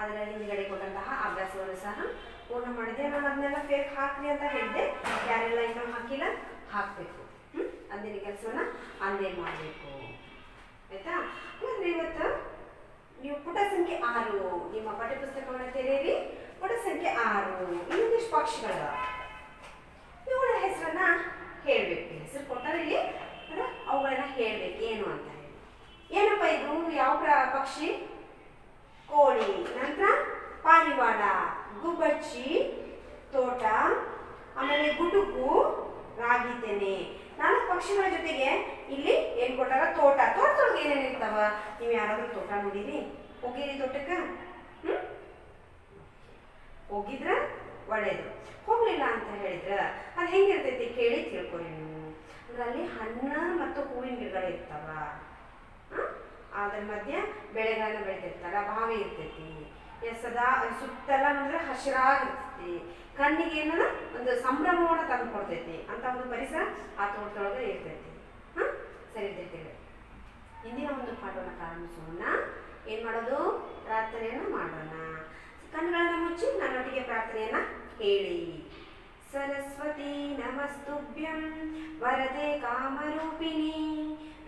ಅದರ ಹಿಂದುಗಡೆ ಕೊಟ್ಟಂತಹ ಅಭ್ಯಾಸವನ್ನು ಸಹ ಪೂರ್ಣ ಮಾಡಿದೆ. ನಾನು ಅದನ್ನೆಲ್ಲ ಫೇಕ್ ಹಾಕ್ರಿ ಅಂತ ಹೇಳಿದೆ. ಯಾರೆಲ್ಲ ಇನ್ನೂ ಹಾಕಿಲ್ಲ ಹಾಕಬೇಕು. ಅಂದಿನ ಕೆಲಸವನ್ನ ಅಂದೇ ಮಾಡಬೇಕು. ಆಯ್ತಾ? ಅಂದರೆ ಇವತ್ತು ನೀವು ಪುಟ ಸಂಖ್ಯೆ 6 ನಿಮ್ಮ ಪಠ್ಯಪುಸ್ತಕವನ್ನು ತೆರೆಯಿರಿ. ಪುಟ ಸಂಖ್ಯೆ 6 ಇನ್ನೊಂದಿಷ್ಟು ಪಕ್ಷಿಗಳ ಇವುಗಳ ಹೆಸರನ್ನ ಹೇಳಬೇಕು. ಹೆಸರು ಕೊಟ್ಟರೆ ಇಲ್ಲಿ ಅವುಗಳನ್ನ ಹೇಳಬೇಕು ಏನು ಅಂತ ಹೇಳಿ. ಏನಪ್ಪ ಇದು? ಯಾವ ಪಕ್ಷಿ? ಕೋಳಿ, ನಂತರ ಪಾರಿವಾಳ, ಗುಬ್ಬಚ್ಚಿ, ತೋಟ, ಆಮೇಲೆ ಗುಡುಗು, ರಾಗಿ ತೆನೆ. 4 ಪಕ್ಷಿಗಳ ಜೊತೆಗೆ ಇಲ್ಲಿ ಏನ್ ಕೊಟ್ಟಾರ? ತೋಟ. ತೋಟದೊಳಗೆ ಏನೇನು ಇರ್ತಾವ? ನೀವು ಯಾರಾದ್ರೂ ತೋಟ ನೋಡಿರಿ? ಹೋಗಿರಿ ತೋಟಕ್ಕೆ? ಹೋಗಿದ್ರ ಒಳ್ಳೇದು. ಹೋಗ್ಲಿಲ್ಲ ಅಂತ ಹೇಳಿದ್ರ ಅದು ಹೆಂಗಿರ್ತೈತಿ ಕೇಳಿ ತಿಳ್ಕೊರಿ ನೀವು. ಅಂದ್ರೆ ಅಲ್ಲಿ ಹಣ್ಣು ಮತ್ತು ಹೂವಿನ ಗಿಡಗಳು ಇರ್ತಾವ. ಅದ್ರ ಮಧ್ಯೆ ಬೆಳೆಗಳನ್ನ ಬೆಳೆದಿರ್ತಾರ. ಬಾವಿ ಇರ್ತೈತಿ. ಸದಾ ಸುತ್ತೆಲ್ಲ ನೋಡಿದ್ರೆ ಹಸಿರಾಗಿರ್ತೈತಿ. ಕಣ್ಣಿಗೆ ಏನದ ಒಂದು ಸಂಭ್ರಮವನ್ನು ತಂದು ಕೊಡ್ತೈತಿ ಅಂತ ಒಂದು ಪರಿಸರ ಆ ತೋಟದೊಳಗೆ ಇರ್ತೈತಿ. ಸರಿ ಇರ್ತೈತಿ. ಇಂದಿನ ಒಂದು ಪಾಠವನ್ನು ಪ್ರಾರಂಭಿಸೋಣ. ಏನ್ ಮಾಡೋದು? ಪ್ರಾರ್ಥನೆಯನ್ನು ಮಾಡೋಣ. ಕಣ್ಣುಗಳನ್ನ ಮುಚ್ಚಿ ನನ್ನೊಟ್ಟಿಗೆ ಪ್ರಾರ್ಥನೆಯನ್ನ ಹೇಳಿ. ಸರಸ್ವತಿ ನಮಸ್ತುಭ್ಯಂ ವರದೆ ಕಾಮರೂಪಿಣಿ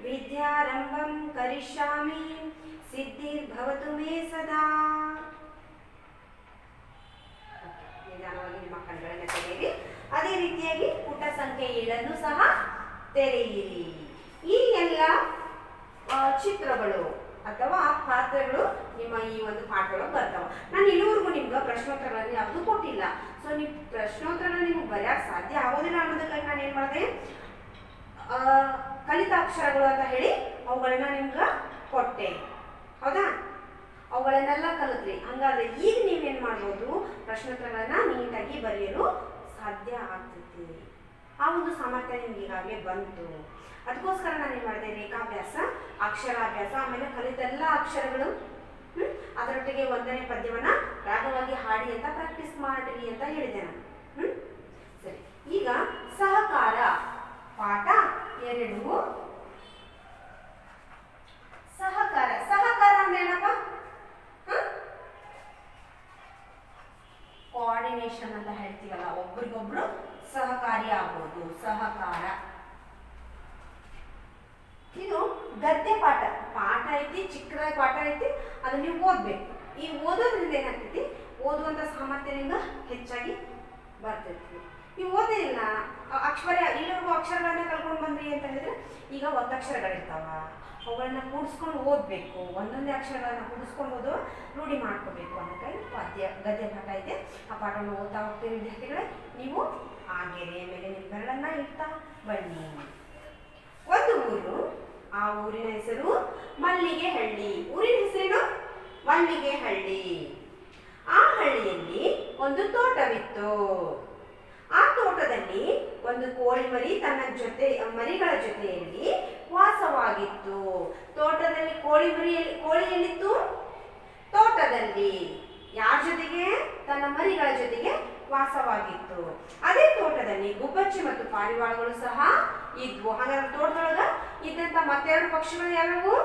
ವಿದ್ಯಾರಂಭಂ ಕರಿಷ್ಯಾಮಿ ಸಿದ್ಧಿರ್ಭವತು ಮೇ ಸದಾ. ನಿಧಾನವಾಗಿ ನಿಮ್ಮ ಕಣ್ಣುಗಳನ್ನ ತೆರೆಯಿರಿ. ಅದೇ ರೀತಿಯಾಗಿ ಪುಟ ಸಂಖ್ಯೆ 7 ಸಹ ತೆರೆಯಿರಿ. ಈ ಎಲ್ಲ ಚಿತ್ರಗಳು ಅಥವಾ ಪಾತ್ರಗಳು ನಿಮ್ಮ ಈ ಒಂದು ಪಾಠದೊಳಗೆ ಬರ್ತಾವ. ನಾನು ಇಲ್ಲಿವರೆಗೂ ನಿಮ್ಗೆ ಪ್ರಶ್ನೋತ್ತರಗಳನ್ನು ಯಾವುದು ಕೊಟ್ಟಿಲ್ಲ. ಸೊ ನೀವು ಪ್ರಶ್ನೋತ್ತರಗಳನ್ನ ನಿಮ್ಗೆ ಬರೆಯಕ್ಕೆ ಸಾಧ್ಯ ಆಗೋದಿಲ್ಲ ಅನ್ನೋದಕ್ಕಾಗಿ ನಾನು ಏನು ಮಾಡಿದೆ? ಕಲಿತ ಅಕ್ಷರಗಳು ಅಂತ ಹೇಳಿ ಅವುಗಳನ್ನ ನಿಮ್ಗೆ ಕೊಟ್ಟೆ. ಹೌದಾ? ಅವುಗಳನ್ನೆಲ್ಲ ಕಲಿತ್ರಿ. ಹಂಗಾದ್ರೆ ಈಗ ನೀವೇನು ಮಾಡ್ಬೋದು? ಪ್ರಶ್ನೋತ್ತರಗಳನ್ನ ನೀಟಾಗಿ ಬರೆಯಲು ಸಾಧ್ಯ ಆಗ್ತೈತಿ. ಆ ಒಂದು ಸಾಮರ್ಥ್ಯ ನಿಮ್ಗೆ ಈಗಾಗಲೇ ಬಂತು. ಅದಕ್ಕೋಸ್ಕರ ನಾನು ಏನು ಮಾಡಿದೆ? ರೇಖಾಭ್ಯಾಸ, ಅಕ್ಷರಾಭ್ಯಾಸ, ಆಮೇಲೆ ಕಲಿತೆಲ್ಲ ಅಕ್ಷರಗಳು ಅದರೊಟ್ಟಿಗೆ 1ನೇ ಪದ್ಯವನ್ನ ರಾಗವಾಗಿ ಹಾಡಿ ಅಂತ ಪ್ರಾಕ್ಟೀಸ್ ಮಾಡ್ರಿ ಅಂತ ಹೇಳಿದೆ ನಾನು. ಸರಿ, ಈಗ ಸಹಕಾರ ಪಾಠ 2. ಸಹಕಾರ. ಸಹಕಾರ ಅಂದ್ರೆ ಏನಪ್ಪ? ಕೋಆರ್ಡಿನೇಷನ್ ಅಂತ ಹೇಳ್ತೀವಲ್ಲ, ಒಬ್ರಿಗೊಬ್ರು ಸಹಕಾರಿ ಆಗೋದು ಸಹಕಾರ. ಇದು ಗದ್ಯ ಪಾಠ. ಪಾಠ ಐತಿ, ಚಿಕ್ಕದಾಗಿ ಪಾಠ ಐತಿ, ಅದನ್ನ ನೀವು ಓದ್ಬೇಕು. ಈ ಓದೋದ್ರಿಂದ ಏನಾಗ್ತೈತಿ? ಓದುವಂತ ಸಾಮರ್ಥ್ಯದಿಂದ ಹೆಚ್ಚಾಗಿ ಬರ್ತೈತಿ. ನೀವು ಓದಿಲ್ಲ ಇಲ್ಲಿವರೆಗೂ ಅಕ್ಷರಗಳನ್ನ ಕಲ್ಕೊಂಡು ಬಂದ್ರಿ ಅಂತ ಹೇಳಿದ್ರೆ ಈಗ ಒತ್ತಕ್ಷರಗಳಿರ್ತಾವ. ಅವುಗಳನ್ನ ಕೂಡಿಸ್ಕೊಂಡು ಓದಬೇಕು. ಒಂದೊಂದೇ ಅಕ್ಷರಗಳನ್ನ ಕೂಡಿಸ್ಕೊಂಡು ಓದೋ ರೂಢಿ ಮಾಡ್ಕೋಬೇಕು. ಅದಕ್ಕಾಗಿ ಗದ್ಯ ಪಾಠ ಇದೆ. ಆ ಪಾಠವನ್ನು ಓದ್ತಾ ಹೋಗ್ತೀವಿ ವಿದ್ಯಾರ್ಥಿಗಳೇ. ನೀವು ಆ ಗೆರೆಯ ಮೇಲೆ ನಿಮ್ಮ ಬೆರಳನ್ನ ಇಡ್ತಾ ಬನ್ನಿ. ಒಂದು ಊರು. ಆ ಊರಿನ ಹೆಸರು ಮಲ್ಲಿಗೆಹಳ್ಳಿ. ಊರಿನ ಹೆಸರೇನು? ಮಲ್ಲಿಗೆಹಳ್ಳಿ. ಆ ಹಳ್ಳಿಯಲ್ಲಿ ಒಂದು ತೋಟವಿತ್ತು. ಆ ತೋಟದಲ್ಲಿ ಒಂದು ಕೋಳಿ ಮರಿ ತನ್ನ ಮರಿಗಳ ಜೊತೆಯಲ್ಲಿ ವಾಸವಾಗಿತ್ತು. ತೋಟದಲ್ಲಿ ಕೋಳಿ ಎಲ್ಲಿತ್ತು? ತೋಟದಲ್ಲಿ. ಯಾರ ಜೊತೆಗೆ? ತನ್ನ ಮರಿಗಳ ಜೊತೆಗೆ ವಾಸವಾಗಿತ್ತು. ಅದೇ ತೋಟದಲ್ಲಿ ಗುಬ್ಬಚ್ಚಿ ಮತ್ತು ಪಾರಿವಾಳಗಳು ಸಹ ಇದ್ವು. ಹಾಗಾದ್ರೆ ತೋಟದೊಳಗ ಇದ್ದಂತ ಮತ್ತೆರಡು ಪಕ್ಷಿಗಳು ಯಾವ್ಯಾವು?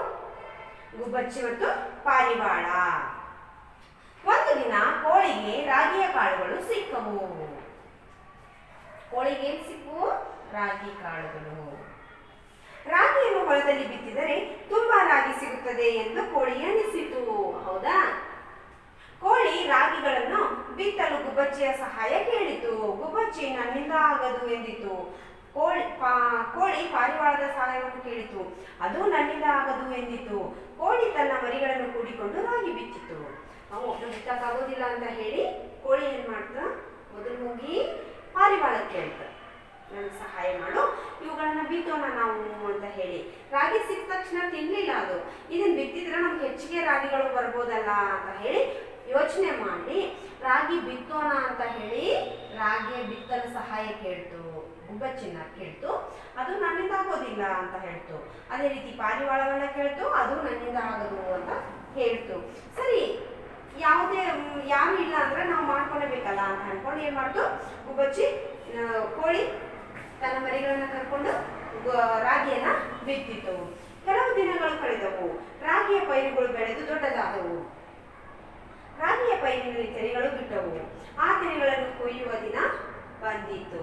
ಗುಬ್ಬಚ್ಚಿ ಮತ್ತು ಪಾರಿವಾಳ. ಒಂದು ದಿನ ಕೋಳಿಗೆ ರಾಗಿಯ ಕಾಳುಗಳು ಸಿಕ್ಕವು. ಕೋಳಿಗೆ ಏನ್ ಸಿಕ್ಕವು? ರಾಗಿ ಕಾಳುಗಳು. ರಾಗಿಯನ್ನು ಹೊಲದಲ್ಲಿ ಬಿತ್ತಿದರೆ ತುಂಬಾ ರಾಗಿ ಸಿಗುತ್ತದೆ ಎಂದು ಕೋಳಿ ಎಣಿಸಿತು. ಹೌದಾ? ಕೋಳಿ ರಾಗಿಗಳನ್ನು ಬಿತ್ತಲು ಗುಬ್ಬಚ್ಚಿಯ ಸಹಾಯ ಕೇಳಿತು. ಗುಬ್ಬಚ್ಚಿ ನನ್ನಿಂದ ಆಗದು ಎಂದಿತು. ಕೋಳಿ ಪಾರಿವಾಳದ ಸಹಾಯವನ್ನು ಕೇಳಿತು. ಅದು ನನ್ನಿಂದ ಆಗದು ಎಂದಿತು. ಕೋಳಿ ತನ್ನ ಮರಿಗಳನ್ನು ಕೂಡಿಕೊಂಡು ರಾಗಿ ಬಿತ್ತಿತು. ನಾವು ಒಬ್ಬರು ಬಿತ್ತಕ್ಕಾಗೋದಿಲ್ಲ ಅಂತ ಹೇಳಿ ಕೋಳಿ ಏನ್ ಮಾಡ್ತ? ಮೊದಲು ಹೋಗಿ ಪಾರಿವಾಳಕ್ಕೆ ಕೇಳ್ತ, ನನಗೆ ಸಹಾಯ ಮಾಡು, ಇವುಗಳನ್ನ ಬಿತ್ತೋಣ ನಾವು ಅಂತ ಹೇಳಿ. ರಾಗಿ ಸಿಕ್ಕ ತಕ್ಷಣ ತಿನ್ಲಿಲ್ಲ ಅದು. ಇದನ್ನ ಬಿತ್ತಿದ್ರೆ ನಮ್ಗೆ ಹೆಚ್ಚಿಗೆ ರಾಗಿಗಳು ಬರ್ಬೋದಲ್ಲ ಅಂತ ಹೇಳಿ ಯೋಚನೆ ಮಾಡಿ ರಾಗಿ ಬಿತ್ತೋಣ ಅಂತ ಹೇಳಿ ರಾಗಿಯ ಬಿತ್ತಲು ಸಹಾಯ ಕೇಳ್ತು. ಗುಬ್ಬಚ್ಚಿನ ಕೇಳ್ತು. ಅದು ನನ್ನಿಂದ ಆಗೋದಿಲ್ಲ ಅಂತ ಹೇಳ್ತು. ಅದೇ ರೀತಿ ಪಾರಿವಾಳವನ್ನ ಕೇಳ್ತು. ಅದು ನನ್ನಿಂದ ಆಗದು ಅಂತ ಹೇಳ್ತು. ಸರಿ, ಯಾರು ಇಲ್ಲ ಅಂದ್ರೆ ನಾವು ಮಾಡ್ಕೊಳ್ಳೇಬೇಕಲ್ಲ ಅಂತ ಅನ್ಕೊಂಡು ಏನ್ ಮಾಡ್ತು? ಗುಬ್ಬಚ್ಚಿ ಕೋಳಿ ತನ್ನ ಮರಿಗಳನ್ನ ಕರ್ಕೊಂಡು ರಾಗಿಯನ್ನ ಬಿತ್ತಿತು. ಕೆಲವು ದಿನಗಳು ಕಳೆದವು. ರಾಗಿಯ ಪೈರುಗಳು ಬೆಳೆದು ದೊಡ್ಡದಾದವು. ರಾಗಿಯ ಪೈರಿನಲ್ಲಿ ತೆನೆಗಳು ಬಿಟ್ಟವು. ಆ ತೆನೆಗಳನ್ನು ಕೊಯ್ಯುವ ದಿನ ಬಂದಿತು.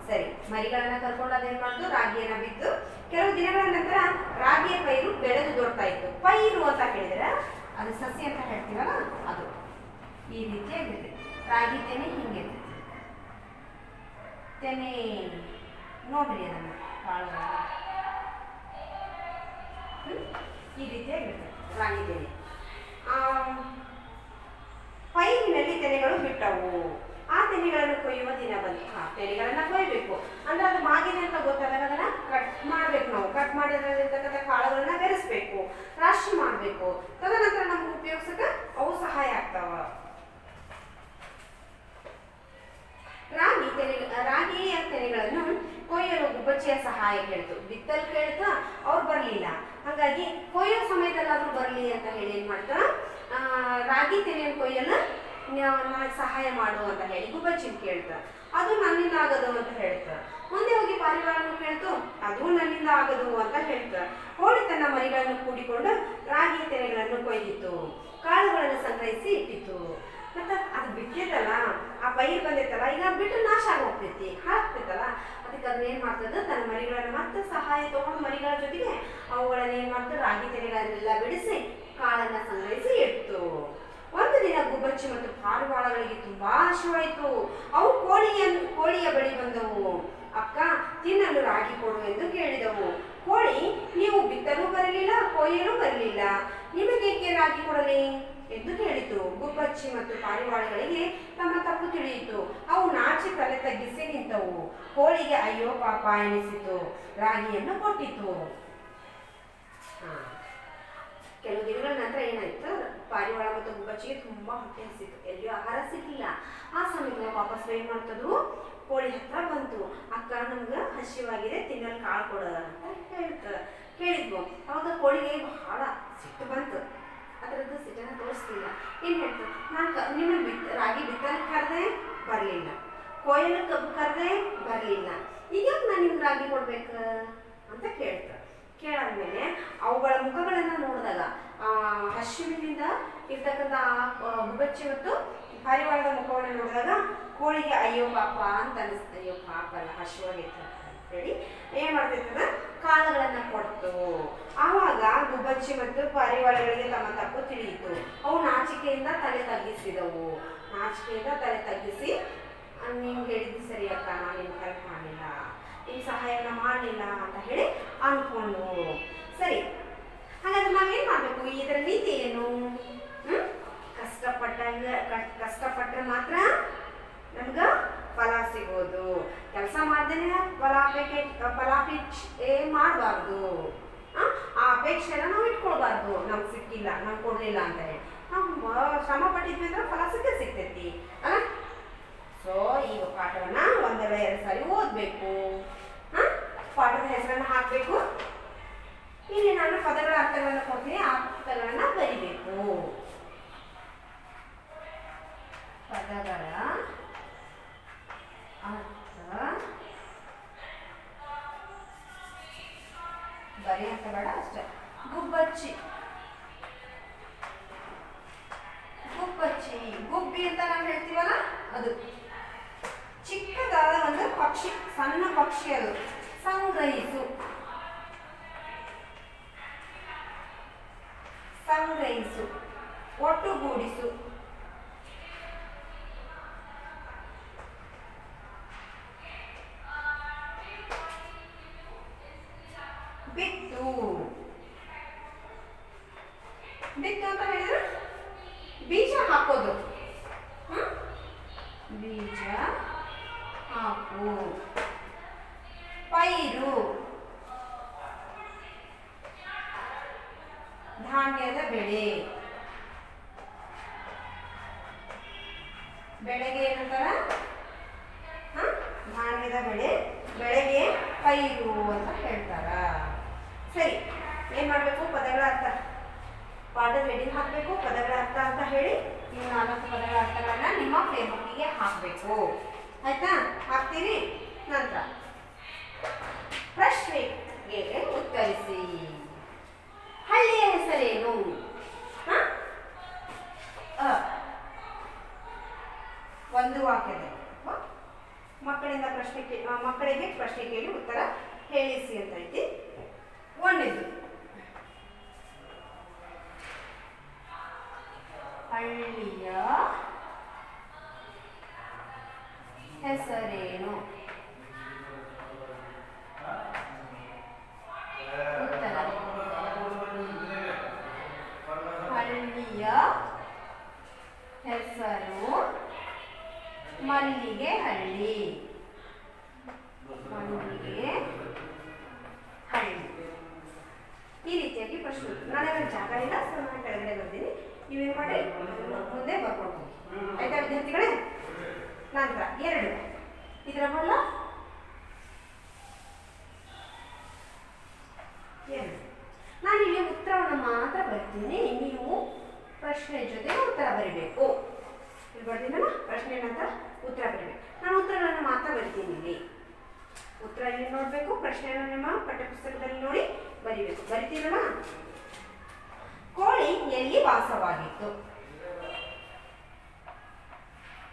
ಸರಿ, ಮರಿಗಳನ್ನ ಕರ್ಕೊಂಡು ಅದೇನ್ ಮಾಡ್ತು, ರಾಗಿಯನ್ನ ಬಿತ್ತು. ಕೆಲವು ದಿನಗಳ ನಂತರ ರಾಗಿಯ ಪೈರು ಬೆಳೆದು ದೊಡ್ತಾ ಇತ್ತು. ಪೈರು ಅಂತ ಹೇಳಿದ್ರೆ ಅದು ಸಸಿ ಅಂತ ಹೇಳ್ತೀವಲ್ಲ, ಅದು ಈ ರೀತಿಯಾಗಿರ್ತದೆ. ರಾಗಿ ತೆನೆ ಹಿಂಗಿರ್ತದೆ. ತೆನೆ ನೋಡ್ರಿ ಅದನ್ನು ಕಾಳುಗಳ ಈ ರೀತಿಯಾಗಿರ್ತದೆ ರಾಗಿ ತೆನೆ. ಪೈರಿನಲ್ಲಿ ತೆನೆಗಳು ಬಿಟ್ಟವು. ಆ ತೆನೆಗಳನ್ನು ಕೊಯ್ಯುವ ದಿನ ಬಂತು. ತೆನೆಗಳನ್ನ ಕೊಯ್ಯಬೇಕು ಅಂದ್ರೆ ಅದು ಮಾಗಿದೆ ಅಂತ ಗೊತ್ತಾದಾಗ ಅದನ್ನ ಕಟ್ ಮಾಡ್ಬೇಕು. ನಾವು ಕಟ್ ಮಾಡಿರೋದ್ರಲ್ಲಿರ್ತಕ್ಕಂಥ ಕಾಳುಗಳನ್ನ ಬೆರೆಸ್ಬೇಕು, ರಾಶಿ ಮಾಡ್ಬೇಕು. ತದನಂತರ ನಮ್ಗೆ ಉಪಯೋಗಿಸಕ ಅವು ಸಹಾಯ ಆಗ್ತಾವ. ರಾಗಿಯ ತೆನೆಗಳನ್ನು ಕೊಯ್ಯಲು ಗುಬ್ಬಚ್ಚಿಯ ಸಹಾಯ ಕೇಳ್ತು. ಬಿತ್ತಲು ಕೇಳ್ತಾ ಅವ್ರು ಬರ್ಲಿಲ್ಲ. ಹಾಗಾಗಿ ಕೊಯ್ಯೋ ಸಮಯದಲ್ಲಾದ್ರೂ ಬರ್ಲಿ ಅಂತ ಹೇಳಿ ಏನ್ ಮಾಡ್ತಾ, ರಾಗಿ ತೆನೆಯನ್ನು ಕೊಯ್ಯಲು ನನಗೆ ಸಹಾಯ ಮಾಡು ಅಂತ ಹೇಳಿ ಗುಬ್ಬಚ್ಚಿ ಕೇಳ್ತ. ಅದು ನನ್ನಿಂದ ಆಗದು ಅಂತ ಹೇಳ್ತ. ಮುಂದೆ ಹೋಗಿ ಪಾರಿವಾಳನ್ನು ಕೇಳ್ತು, ಅದು ನನ್ನಿಂದ ಆಗದು ಅಂತ ಹೇಳ್ತ. ಕೋಳಿ ತನ್ನ ಮರಿಗಳನ್ನು ಕೂಡಿಕೊಂಡು ರಾಗಿ ತೆನೆಗಳನ್ನು ಕೊಯ್ದಿತ್ತು, ಕಾಳುಗಳನ್ನು ಸಂಗ್ರಹಿಸಿ ಇಟ್ಟಿತ್ತು. ಮತ್ತ ಅದು ಬಿಟ್ಟಿರ್ತಲ್ಲ, ಆ ಪೈರು ಬಂದಿರ್ತಲ್ಲ, ಈಗ ಬಿಟ್ಟು ನಾಶ ಆಗೋಗ್ತೈತಿ, ಹಾಕ್ತೈತಲ್ಲ. ಅದಕ್ಕೆ ಅದನ್ನ ಏನ್ ಮಾಡ್ತದ, ತನ್ನ ಮರಿಗಳನ್ನ ಮತ್ತೆ ಸಹಾಯ ತಗೊಂಡು ಮರಿಗಳ ಜೊತೆಗೆ ಅವುಗಳನ್ನ ಏನ್ ಮಾಡ್ತದೆ, ರಾಗಿ ತೆನೆಗಳನ್ನೆಲ್ಲ ಬಿಡಿಸಿ ಕಾಳನ್ನ ಸಂಗ್ರಹಿಸಿ ಇಡ್ತು. ಒಂದು ದಿನ ಗುಬ್ಬಚ್ಚಿ ಮತ್ತು ಪಾರಿವಾಳಗಳಿಗೆ ತುಂಬಾ ಹಸಿವಾಯಿತು. ಅವು ಕೋಳಿಯ ಬಳಿ ಬಂದವು. ಅಕ್ಕ, ತಿನ್ನಲು ರಾಗಿ ಕೊಡು ಎಂದು ಕೇಳಿದವು. ಕೋಳಿ, ನೀವು ಬಿತ್ತಲು ಬರಲಿಲ್ಲ, ಕೊಯ್ಯಲು ಬರಲಿಲ್ಲ, ನಿಮಗೇಕೆ ರಾಗಿ ಕೊಡಲಿ ಎಂದು ಕೇಳಿತು. ಗುಬ್ಬಚ್ಚಿ ಮತ್ತು ಪಾರಿವಾಳಗಳಿಗೆ ತಮ್ಮ ತಪ್ಪು ತಿಳಿಯಿತು. ಅವು ನಾಚಿ ತಲೆ ತಗ್ಗಿಸಿ ನಿಂತವು. ಕೋಳಿಗೆ ಅಯ್ಯೋ ಪಾಪ ಎನಿಸಿತು. ರಾಗಿಯನ್ನು ಕೊಟ್ಟಿತು. ಕೆಲವು ದಿನಗಳ ನಂತರ ಏನಾಯ್ತು, ಪಾರಿವಾಳ ಮತ್ತು ಗುಬ್ಬಚ್ಚಿಗೆ ತುಂಬಾ ಹೊಟ್ಟೆ ಹಸಿತು. ಎಲ್ಲಿಯೂ ಆಹಾರ ಸಿಗಲಿಲ್ಲ. ಆ ಸಮಯದಲ್ಲಿ ವಾಪಸ್ ಏನ್ ಮಾಡ್ತದ್ರು, ಕೋಳಿ ಹತ್ರ ಬಂತು. ಅಕ್ಕ, ನಮ್ಗ ಹಸಿವಾಗಿದೆ, ತಿನ್ನಲು ಕಾಳು ಕೊಡ ಅಂತ ಕೇಳಿದ್ವು. ಅವಾಗ ಕೋಳಿಗೆ ಬಹಳ ಸಿಟ್ಟು ಬಂತು. ಅದರದ್ದು ಸಿಟ್ಟನ್ನ ತೋರಿಸ್ತಿಲ್ಲ. ಏನ್ ಹೇಳ್ತು, ನಿಮ್ಮನ್ನು ರಾಗಿ ಬಿತ್ತಲಿಕ್ಕೆ ಕರೆದೆ ಬರಲಿಲ್ಲ, ಕೊಯ್ಯಲು ಕಬ್ಬು ಕರೆದೆ ಬರಲಿಲ್ಲ, ಈಗ ನಾನು ನಿಮ್ಗೆ ರಾಗಿ ಕೊಡ್ಬೇಕ ಅಂತ ಕೇಳ್ತ. ಕೇಳಾದ್ಮೇಲೆ ಅವುಗಳ ಮುಖಗಳನ್ನ ನೋಡಿದಾಗ ಹಸಿವಿನಿಂದ ಇರ್ತಕ್ಕಂಥ ಗುಬ್ಬಚ್ಚಿ ಮತ್ತು ಪಾರಿವಾಳದ ಮುಖವನ್ನು ನೋಡಿದಾಗ ಕೋಳಿಗೆ ಅಯ್ಯೋ ಪಾಪ ಅಂತ ಅನಿಸ್ತ. ಅಯ್ಯೋ ಪಾಪ ಅಲ್ಲ, ಹಸಿವಾಗಿತ್ತು ಅಂತೇಳಿ ಏನ್ ಮಾಡ್ತಿರ್ತದ, ಕಾಳುಗಳನ್ನ ಕೊಡ್ತು. ಆವಾಗ ಗುಬ್ಬಚ್ಚಿ ಮತ್ತು ಪಾರಿವಾಳಗಳಿಗೆ ತಮ್ಮ ತಪ್ಪು ತಿಳಿಯಿತು. ಅವು ನಾಚಿಕೆಯಿಂದ ತಲೆ ತಗ್ಗಿಸಿದವು. ನಾಚಿಕೆಯಿಂದ ತಲೆ ತಗ್ಗಿಸಿ, ನೀನು ಹೇಳಿದ್ದು ಸರಿ ಅಕ್ಕ, ನಾನು ನಿಮ್ಗೆ ಹೆಲ್ಪ್ ಮಾಡಲಿಲ್ಲ, ಈ ಸಹಾಯನ ಮಾಡಲಿಲ್ಲ ಅಂತ ಹೇಳಿ ಅನ್ಕೊಂಡು. ಸರಿ, ಹಾಗಾದ್ರೆ ನಾವೇನ್ ಮಾಡ್ಬೇಕು, ಇದರ ನೀತಿ ಏನು? ಕಷ್ಟಪಟ್ಟರೆ ಮಾತ್ರ ನಮ್ಗ ಫಲ ಸಿಗೋದು. ಕೆಲಸ ಮಾಡ್ದೇನೆ ಫಲಾಪೇಕ್ಷೆ ಮಾಡಬಾರ್ದು. ಆ ಅಪೇಕ್ಷೆನ ನಾವು ಇಟ್ಕೊಳ್ಬಾರ್ದು. ನಮ್ಗೆ ಸಿಕ್ಕಿಲ್ಲ, ನಮ್ಗೆ ಕೊಡ್ಲಿಲ್ಲ ಅಂತ ಹೇಳಿ. ನಾವು ಶ್ರಮ ಪಟ್ಟಿದ್ವಿ ಅಂದ್ರೆ ಫಲ ಸಿಗ್ತೈತಿ ಅಲ್ಲ. ಸೊ ಈಗ ಪಾಠವನ್ನ ಒಂದೆರಡು 2 ಸಾರಿ ಓದ್ಬೇಕು. ಪಾಠದ ಹೆಸರನ್ನ ಹಾಕ್ಬೇಕು. ಇಲ್ಲಿ ನಾನು ಪದಗಳ ಅರ್ಥಗಳನ್ನ ಕೊಡ್ತೀನಿ, ಆ ಅರ್ಥಗಳನ್ನ ಬರಿಬೇಕು. ಪದಗಳ ಅರ್ಥ ಬರೀ ಅಂತ ಬೇಡ, ಅಷ್ಟೇ. ಗುಬ್ಬಚ್ಚಿ, ಗುಬ್ಬಿ ಅಂತ ನಾವು ಹೇಳ್ತೀವಲ್ಲ, ಅದು ಚಿಕ್ಕದಾದ ಒಂದು ಪಕ್ಷಿ, ಸಣ್ಣ ಪಕ್ಷಿ. ಅದು ಸಂಗ್ರಹಿಸು, ಒಟ್ಟುಗೂಡಿಸು, ಬಿತ್ತು ಅಂತ ಹೇಳಿದ್ರೆ ಬೀಜ ಹಾಕೋದು. ಬೀಜ ಹಾಕು. ಪೈರು, ಧಾನ್ಯದ ಬೆಳೆ. ಬೆಳೆಗೆ ಏನಂತಾರ, ಧಾನ್ಯದ ಬೆಳೆ, ಬೆಳೆಗೆ ಪೈರು ಅಂತ ಹೇಳ್ತಾರ. ಸರಿ, ಏನ್ ಮಾಡ್ಬೇಕು, ಪದಗಳ ಅರ್ಥ ಪಾಠದ ಹೆಡಿಂಗ್ ಹಾಕಬೇಕು. ಪದಗಳ ಅರ್ಥ ಅಂತ ಹೇಳಿ ಈ 4 ಪದಗಳ ಅರ್ಥಗಳನ್ನ ನಿಮ್ಮ ಫೇಸ್ಬುಕ್ಕಿಗೆ ಹಾಕಬೇಕು. ಆಯ್ತಾ? ಹಾಕ್ತೀರಿ. ನಂತರ ಪ್ರಶ್ನೆಗೆ ಉತ್ತರಿಸಿ. ಹಳ್ಳಿಯ ಹೆಸರೇನು? ವಾಕ್ಯದಲ್ಲಿ ಮಕ್ಕಳಿಗೆ ಪ್ರಶ್ನೆ ಕೇಳಿ ಉತ್ತರ ಹೇಳಿಸಿ ಅಂತ ಐತಿ. ಒಂದೇದು ಹಳ್ಳಿಯ ಹೆಸರೇನು? ಉತ್ತರ ಹಳ್ಳಿಯ ಹೆಸರು ಮಲ್ಲಿಗೆ ಹಳ್ಳಿ. ಮಲ್ಲಿಗೆ ಹಳ್ಳಿ. ಈ ರೀತಿಯಾಗಿ ಪ್ರಶ್ನೆ. ನಾಳೆ ಜಾಗ ಇಲ್ಲ, ಸೊ ನಾನು ಕೆಳಗಡೆ ಬರ್ತೀನಿ. ನೀವೇನು ಮಾಡಿ ಮುಂದೆ ಬರ್ಕೊಂಡು ಹೋಗಿ. ಆಯ್ತಾ ವಿದ್ಯಾರ್ಥಿಗಳೇ? ನಂತರ 2 ಇದರ ಬಲ್ಲ 2. ನಾನು ಇಲ್ಲಿ ಉತ್ತರವನ್ನು ಮಾತ್ರ ಬರ್ತೀನಿ, ನೀವು ಪ್ರಶ್ನೆ ಜೊತೆ ಉತ್ತರ ಬರೀಬೇಕು. ಇಲ್ಲಿ ಬರ್ತೀನಲ್ಲ, ಪ್ರಶ್ನೆ ನಂತರ ಉತ್ತರ ಬರೀಬೇಕು. ನಾನು ಉತ್ತರಗಳನ್ನು ಮಾತ್ರ ಬರಿತೀನಿ. ಇಲ್ಲಿ ಉತ್ತರ ಇಲ್ಲಿ ನೋಡಬೇಕು, ಪ್ರಶ್ನೆಯನ್ನು ನಿಮ್ಮ ಪಠ್ಯಪುಸ್ತಕದಲ್ಲಿ ನೋಡಿ ಬರಿಬೇಕು. ಬರಿತೀರಲ್ಲ? ಕೋಳಿ ಎಲ್ಲಿ ವಾಸವಾಗಿತ್ತು?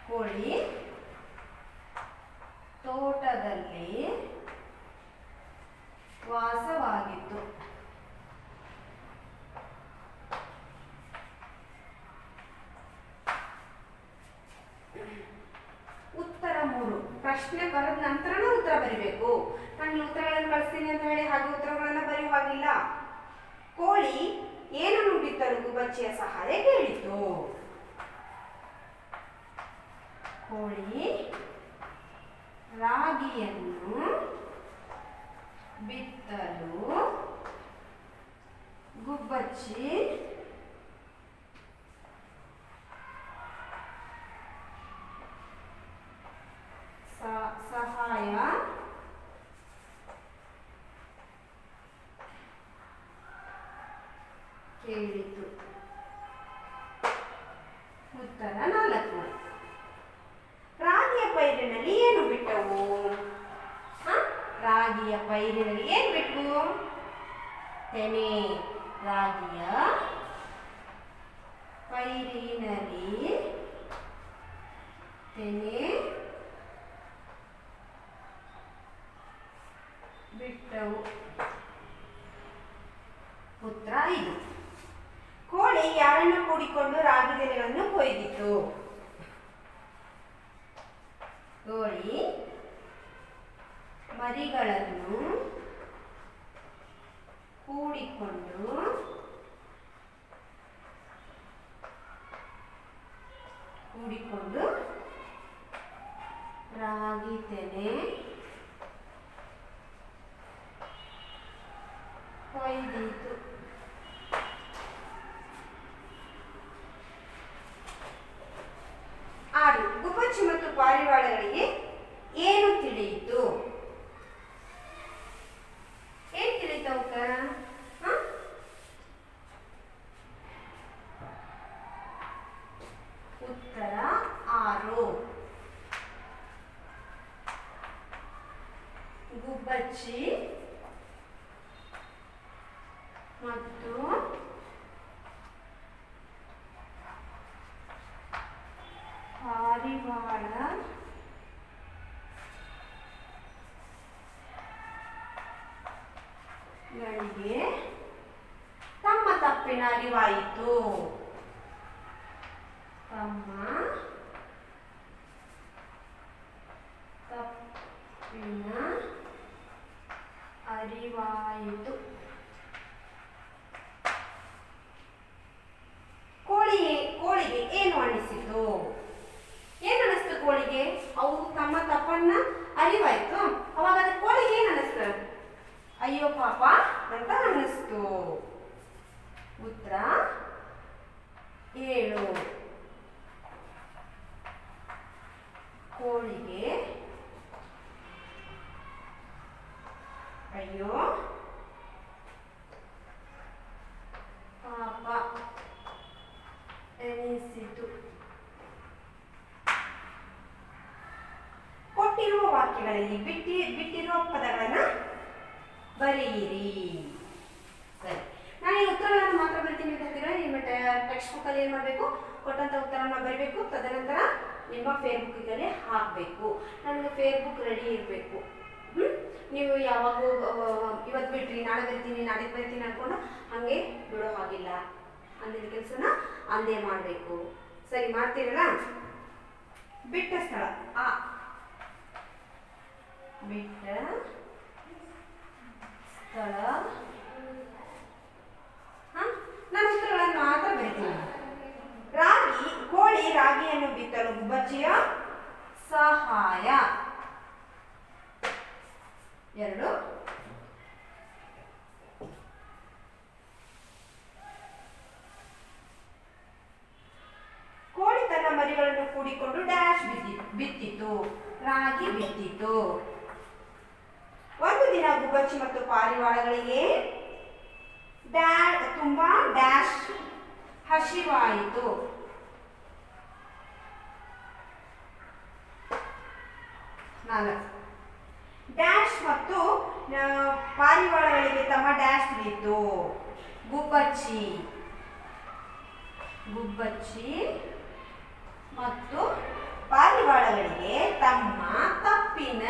ಕೋಳಿ ತೋಟದಲ್ಲಿ ವಾಸವಾಗಿತ್ತು. ಉತ್ತರ 3. ಪ್ರಶ್ನೆ ಬರೆದ ನಂತರನೇ ಉತ್ತರ ಬರಿಬೇಕು. ನಾನು ಉತ್ತರಗಳನ್ನು ಕಳಿಸ್ತೀನಿ ಅಂತ ಹೇಳಿ ಹಾಗೆ ಉತ್ತರಗಳನ್ನು ಬರೆಯುವ ಹಾಗಿಲ್ಲ. ಕೋಳಿ ಏನನ್ನು ಬಿತ್ತಲು ಗುಬ್ಬಚ್ಚಿಯ ಸಹಾಯ ಕೇಳಿತು? ಕೋಳಿ ರಾಗಿಯನ್ನು ಬಿತ್ತಲು ಗುಬ್ಬಚ್ಚಿ ಸಹಾಯ ಕೇಳಿತು. ಉತ್ತರ 4. ರಾಗಿಯ ಪೈರಿನಲ್ಲಿ ಏನು ಬಿಟ್ಟವು? ರಾಗಿಯ ಪೈರಿನಲ್ಲಿ ಏನು ಬಿಟ್ಟವು? ತೆನೆ. ರಾಗಿಯ ಪೈರಿನಲ್ಲಿ ತೆನೆ ಬಿಟ್ಟವು. ಉತ್ತರ 5. ಕೋಳಿ ಯಾರನ್ನು ಕೂಡಿಕೊಂಡು ರಾಗಿ ತೆನೆಗಳನ್ನು ಕೊಯ್ದಿತು? ಕೋಳಿ ಮರಿಗಳನ್ನು ಕೂಡಿಕೊಂಡು ರಾಗಿ ತೆನೆ ಕೊಯ್ದಿತು. ಗುಬ್ಬಚ್ಚಿ ಮತ್ತು ಪಾರಿವಾಳಗಳಿಗೆ ಏನು ತಿಳಿಯಿತು? ಏನು ತಿಳಿತ ಉತ್ತರ? ಉತ್ತರ 6. ಗುಬ್ಬಚ್ಚಿ ಮತ್ತು ಪಾರಿವಾಳಗಳಿಗೆ ತಮ್ಮ ತಪ್ಪಿನ ಅರಿವಾಯಿತು. ತಮ್ಮ ತಪ್ಪಿನ ಅರಿವಾಯಿತು. ಕೋಳಿಗೆ ಏನು ಅನಿಸಿತು? ಏನು ಅನಿಸ್ತು ಕೋಳಿಗೆ? ಅವು ತಮ್ಮ ತಪ್ಪನ್ನ ಅರಿವಾಯ್ತು. ಅವಾಗ ಅದು ಕೋಳಿಗೆ ಏನು ಅನಿಸ್ತು? ಅಯ್ಯೋ ಪಾಪ ಅಂತ ಅನಿಸ್ತು. ಉತ್ತರ 7. ಕೋಳಿಗೆ ಅಯ್ಯೋ ಪಾಪ ಎನಿಸಿತು. ಕೊಟ್ಟಿರುವ ವಾಕ್ಯಗಳಲ್ಲಿ ಬಿಟ್ಟಿರುವ ಪದಗಳನ್ನು ಬರೆಯಿರಿ. ಸರಿ, ನಾನು ಈ ಉತ್ತರಗಳನ್ನು ಮಾತ್ರ ಬರಿತೀನಿ ವಿದ್ಯಾರ್ಥಿಗಳೇ. ನಿಮ್ಮ ಟೆಕ್ಸ್ಟ್ ಬುಕ್ ಅಲ್ಲಿ ಏನು ಮಾಡಬೇಕು? ಕೊಟ್ಟಂತ ಉತ್ತರವನ್ನು ಬರೀಬೇಕು. ತದನಂತರ ನಿಮ್ಮ ಫೇಸ್ಬುಕ್ಕಿಗೆ ಹಾಕಬೇಕು. ನನಗೆ ಫೇಸ್ಬುಕ್ ರೆಡಿ ಇರಬೇಕು. ನೀವು ಯಾವಾಗ ಇವತ್ತು ಬಿಟ್ರಿ ನಾಳೆ ಬರ್ತೀನಿ ನಾಳೆ ಬರ್ತೀನಿ ಅಂದ್ಕೊಂಡು ಹಾಗೆ ಬಿಡೋ ಹಾಗಿಲ್ಲ. ಅಂದಿನ ಕೆಲಸನ ಅಂದೇ ಮಾಡಬೇಕು. ಸರಿ, ಮಾಡ್ತೀರಲ್ಲ? ಬಿಟ್ಟ ಸ್ಥಳ ಆ, ಬಿಟ್ಟ ಸ್ಥಳ. ನಾನು ಉತ್ತರಗಳನ್ನು ಮಾತ್ರ ಬರೀತೀನಿ. ರಾಗಿ, ಕೋಳಿ ರಾಗಿಯನ್ನು ಬಿತ್ತಲು ಗುಬ್ಬಚ್ಚಿಯ ಸಹಾಯ. 2. ಕೋಳಿ ತನ್ನ ಮರಿಗಳನ್ನು ಕೂಡಿಕೊಂಡು ಡ್ಯಾಶ್ ಬಿತ್ತಿತು. ರಾಗಿ ಬಿತ್ತಿತು. ಒಂದು ದಿನ ಗುಬ್ಬಚ್ಚಿ ಮತ್ತು ಪಾರಿವಾಳಗಳಿಗೆ ತುಂಬಾ ಡ್ಯಾಶ್ ಹಸಿವಾಯಿತು. 4. ಡ್ಯಾಶ್ ಮತ್ತು ಪಾರಿವಾಳಗಳಿಗೆ ತಮ್ಮ ಡ್ಯಾಶ್ ಬಿತ್ತು. ಗುಬ್ಬಚ್ಚಿ ಮತ್ತು ಪಾರಿವಾಳಗಳಿಗೆ ತಮ್ಮ ತಪ್ಪಿನ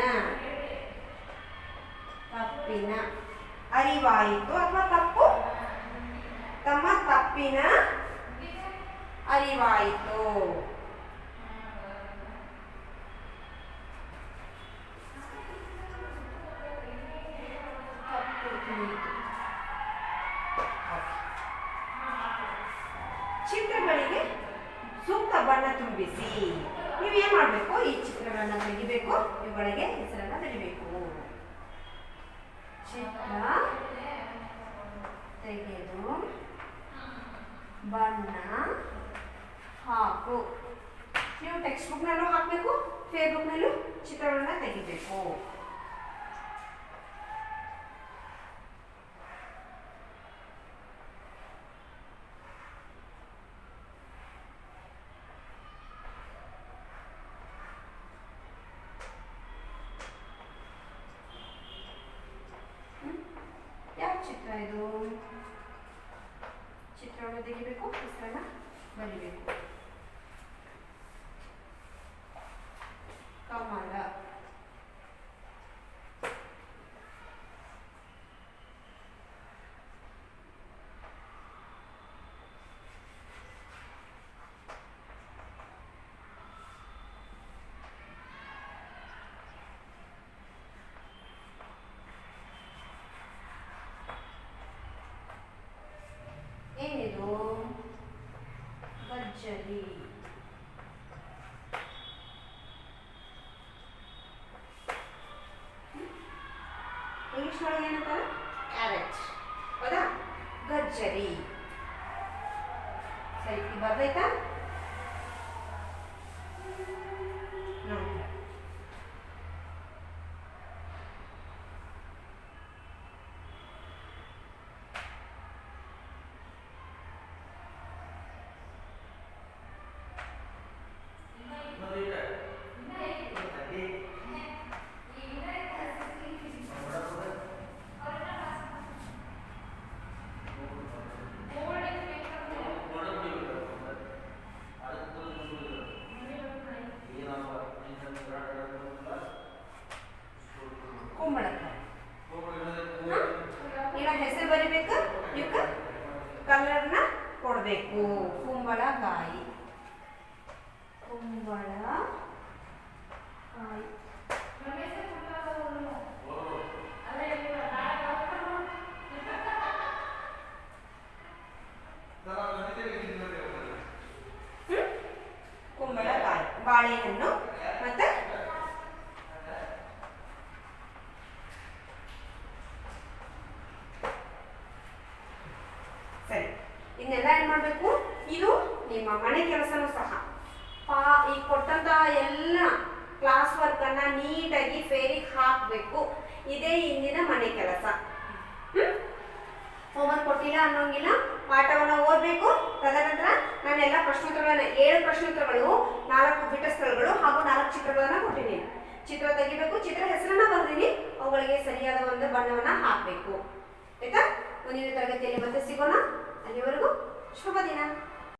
ಅರಿವಾಯಿತು ಅಥವಾ ತಮ್ಮ ತಪ್ಪಿನ ಅರಿವಾಯಿತು. ಚಿತ್ರಗಳಿಗೆ ಸೂಕ್ತ ಬಣ್ಣ ತುಂಬಿಸಿ. ನೀವೇನ್ ಮಾಡಬೇಕು? ಈ ಚಿತ್ರಗಳನ್ನ ತೆಗಿಬೇಕು, ಇವುಗಳಿಗೆ ಹೆಸರನ್ನ ತೆಗಿಬೇಕು. ಚಿತ್ರ ತೆಗೆದು ಬಣ್ಣ ಹಾಕು. ನೀವು ಟೆಕ್ಸ್ಟ್ ಬುಕ್ನಲ್ಲೂ ಹಾಕಬೇಕು, ಫೇಸ್ಬುಕ್ನಲ್ಲೂ ಚಿತ್ರಗಳನ್ನ ತೆಗಿಬೇಕು. ಯಾವ ಚಿತ್ರ ಇದು? ಚಿತ್ರವನ್ನು ತೆಗಿಬೇಕು, ಹೆಸರನ್ನ ಬರಿಬೇಕು. ಕಮಲ. ಏನಿದು? ಗಜ್ಜರಿ. ಇಂಗ್ಲಿಷ್ ಒಳಗೆ ಏನಂತಾರೆ? ಕ್ಯಾರೆಟ್. ಹೌದಾ? ಗಜ್ಜರಿ. ಸರಿ, ಬರ್ದೈತಾ? ಹೆಸರು ಬರಿಬೇಕು, ಇವಕ್ಕೆ ಕಲರ್ನ ಕೊಡಬೇಕು. ಕುಂಬಳಕಾಯಿ. ಕುಂಬಳಕಾಯಿ, ಬಾಳೆಹಣ್ಣು ಮತ್ತೆ ಸರಿ. ಇನ್ನೆಲ್ಲ ಏನ್ ಮಾಡಬೇಕು? ಇದು ನಿಮ್ಮ ಮನೆ ಕೆಲಸನೂ ಸಹ. ಈ ಕೊಟ್ಟಂತಹ ಎಲ್ಲ ಕ್ಲಾಸ್ ವರ್ಕ್ ಅನ್ನ ನೀಟಾಗಿ ಫೇರಿಗೆ ಹಾಕಬೇಕು. ಇದೇ ಇಂದಿನ ಮನೆ ಕೆಲಸ. ಹೋಮ್ವರ್ಕ್ ಕೊಟ್ಟಿಲ್ಲ ಅನ್ನೋಂಗಿಲ್ಲ. ಪಾಠವನ್ನ ಓದಬೇಕು. ತದನಂತರ ನಾನೆಲ್ಲ ಪ್ರಶ್ನೋತ್ತರಗಳನ್ನ 7 ಪ್ರಶ್ನೋತ್ತರಗಳು, 4 ಬಿಟ್ಟ ಸ್ಥಳಗಳು ಹಾಗೂ 4 ಚಿತ್ರಗಳನ್ನ ಕೊಟ್ಟಿದ್ದೀನಿ. ಚಿತ್ರ ತೆಗಿಬೇಕು, ಚಿತ್ರ ಹೆಸರನ್ನ ಬರೆದಿನಿ, ಅವುಗಳಿಗೆ ಸರಿಯಾದ ಒಂದು ಬಣ್ಣವನ್ನ ಹಾಕಬೇಕು. ಆಯ್ತಾ? ಮುಂದಿನ ತರಗತಿಯಲ್ಲಿ ಮತ್ತೆ ಸಿಗೋಣ. ಅಲ್ಲಿವರೆಗೂ ಶುಭ ದಿನ.